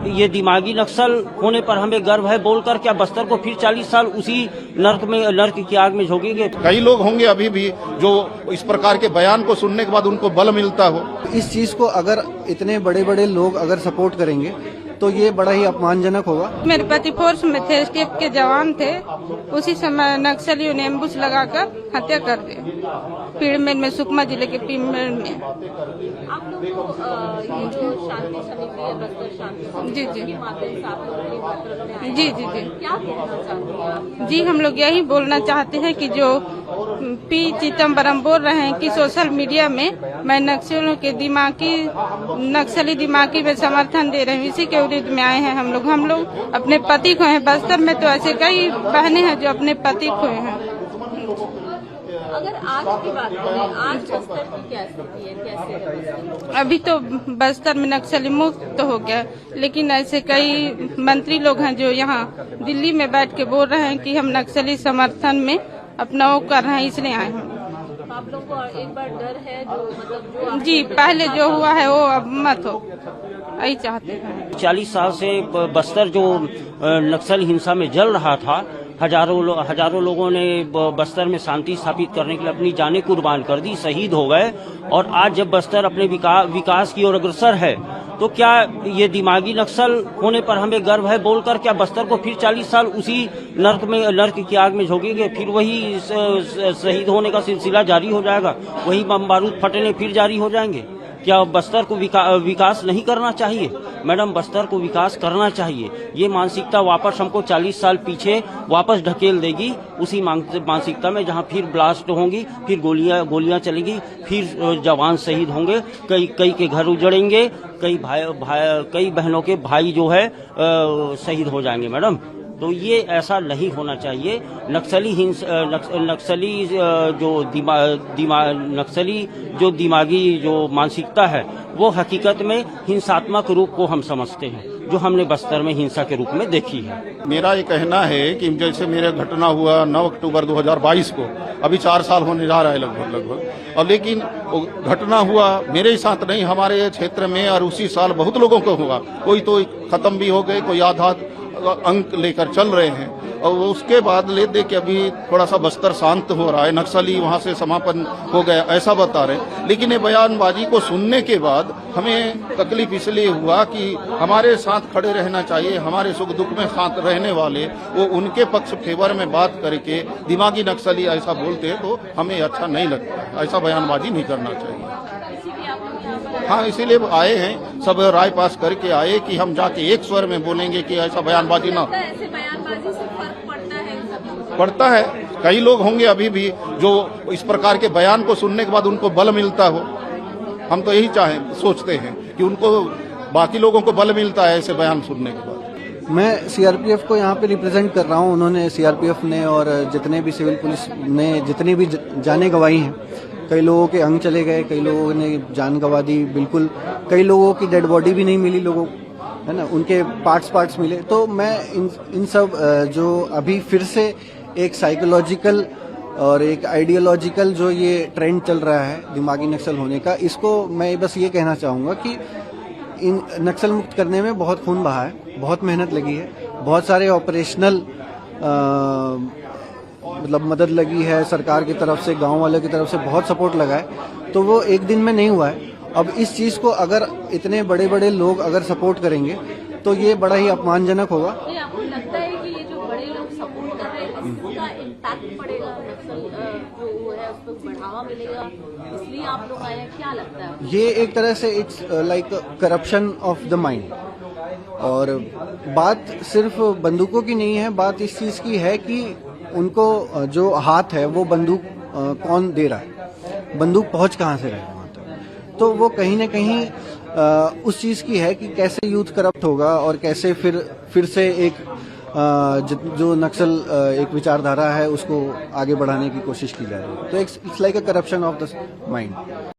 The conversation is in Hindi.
ये दिमागी नक्सल होने पर हमें गर्व है बोलकर क्या बस्तर को फिर 40 साल उसी नर्क की आग में झोंकेंगे? कई लोग होंगे अभी भी जो इस प्रकार के बयान को सुनने के बाद उनको बल मिलता हो। इस चीज को अगर इतने बड़े बड़े लोग अगर सपोर्ट करेंगे तो ये बड़ा ही अपमानजनक होगा। मेरे पति फोर्स में थे, स्टेप के जवान थे। उसी समय नक्सलियों ने एम्बुश लगाकर हत्या कर दी पीड़मेर में, सुकमा जिले के पीड़मेर में। आप लोग ये जो शांति समिति है, बस्तर शांति समिति जी के माध्यम से आप लोग पत्र में आए, जी जी जी क्या कहना चाहते हैं? जी हम लोग यही बोलना चाहते हैं कि जो पी चिदम्बरम बोल रहे हैं कि सोशल मीडिया में मैं नक्सलियों के नक्सली दिमागी में समर्थन दे रही हूँ, इसी के विरुद्ध में आए हैं हम लोग अपने पति खोए हैं। बस्तर में तो ऐसे कई बहनें हैं जो अपने पति खोए हैं। अगर आज की बात करें, आज बस्तर की क्या स्थिति है, कैसे है बस्तर? अभी तो बस्तर में नक्सली मुक्त तो हो गया, लेकिन ऐसे कई मंत्री लोग हैं जो यहाँ दिल्ली में बैठ के बोल रहे हैं कि हम नक्सली समर्थन में अपना वो कर रहे हैं, इसलिए आए हैं। आप लोग को एक बार डर है जो जी पहले जो हुआ है वो अब मत हो, यही चाहते हैं। 40 साल से बस्तर जो नक्सल हिंसा में जल रहा था, हजारों लोगों ने बस्तर में शांति स्थापित करने के लिए अपनी जानें कुर्बान कर दी, शहीद हो गए। और आज जब बस्तर अपने विकास की ओर अग्रसर है तो क्या ये दिमागी नक्सल होने पर हमें गर्व है बोलकर क्या बस्तर को फिर 40 साल उसी नर्क की आग में झोंकेंगे? फिर वही शहीद होने का सिलसिला जारी हो जाएगा, वही बम बारूद फटने फिर जारी हो जाएंगे? क्या बस्तर को विकास नहीं करना चाहिए? मैडम, बस्तर को विकास करना चाहिए। ये मानसिकता वापस हमको 40 साल पीछे वापस ढकेल देगी, उसी मानसिकता में जहां फिर ब्लास्ट होंगी, फिर गोलियां चलेगी, फिर जवान शहीद होंगे, कई के घर उजड़ेंगे, कई बहनों के भाई जो है शहीद हो जाएंगे। मैडम, तो ये ऐसा नहीं होना चाहिए। नक्सली जो दिमागी जो मानसिकता है वो हकीकत में हिंसात्मक रूप को हम समझते हैं, जो हमने बस्तर में हिंसा के रूप में देखी है। मेरा ये कहना है कि जैसे मेरा घटना हुआ 9 अक्टूबर 2022 को, अभी 4 साल होने जा रहा है लगभग, और लेकिन घटना हुआ मेरे ही साथ नहीं, हमारे क्षेत्र में, और उसी साल बहुत लोगों को हुआ। कोई तो खत्म भी हो गए, कोई आधा अंक लेकर चल रहे हैं, और उसके बाद ले दे के अभी थोड़ा सा बस्तर शांत हो रहा है, नक्सली वहां से समापन हो गया ऐसा बता रहे। लेकिन ये बयानबाजी को सुनने के बाद हमें तकलीफ इसलिए हुआ कि हमारे साथ खड़े रहना चाहिए, हमारे सुख दुख में साथ रहने वाले वो उनके पक्ष फेवर में बात करके दिमागी नक्सली ऐसा बोलते हैं तो हमें अच्छा नहीं लगता। ऐसा बयानबाजी नहीं करना चाहिए। हाँ, इसीलिए आए हैं, सब राय पास करके आए कि हम जाके एक स्वर में बोलेंगे कि ऐसा बयानबाजी ना। ऐसे बयानबाजी से फर्क पड़ता है। कई लोग होंगे अभी भी जो इस प्रकार के बयान को सुनने के बाद उनको बल मिलता हो। हम तो यही सोचते हैं कि उनको बाकी लोगों को बल मिलता है ऐसे बयान सुनने के बाद। मैं सीआरपीएफ को यहाँ पे रिप्रेजेंट कर रहा हूँ। उन्होंने, सीआरपीएफ ने और जितने भी सिविल पुलिस ने जितनी भी जानें गंवाई हैं, कई लोगों के अंग चले गए, कई लोगों ने जान गंवा दी, बिल्कुल कई लोगों की डेड बॉडी भी नहीं मिली, लोगों है ना, उनके पार्ट्स मिले। तो मैं इन सब जो अभी फिर से एक साइकोलॉजिकल और एक आइडियोलॉजिकल जो ये ट्रेंड चल रहा है दिमागी नक्सल होने का, इसको मैं बस ये कहना चाहूँगा कि इन नक्सल मुक्त करने में बहुत खून बहा है, बहुत मेहनत लगी है, बहुत सारे ऑपरेशनल मतलब मदद लगी है सरकार की तरफ से, गांव वालों की तरफ से बहुत सपोर्ट लगा है। तो वो एक दिन में नहीं हुआ है। अब इस चीज़ को अगर इतने बड़े बड़े लोग अगर सपोर्ट करेंगे तो ये बड़ा ही अपमानजनक होगा। आपको लगता है कि ये जो बड़े लोग सपोर्ट कर रहे हैं इसका इम्पैक्ट पड़ेगा, नक्सल जो है उसको बढ़ावा मिलेगा, इसलिए आप लोग आए हैं? क्या लगता है? ये एक तरह से it's like corruption of the mind. और बात सिर्फ बंदूकों की नहीं है, बात इस चीज़ की है कि उनको जो हाथ है वो बंदूक कौन दे रहा है, बंदूक पहुंच कहाँ से रहा है वहाँ तक। तो वो कहीं ना कहीं उस चीज़ की है कि कैसे यूथ करप्ट होगा और कैसे फिर से एक जो नक्सल एक विचारधारा है उसको आगे बढ़ाने की कोशिश की जा रही है। तो it's like a corruption of the mind.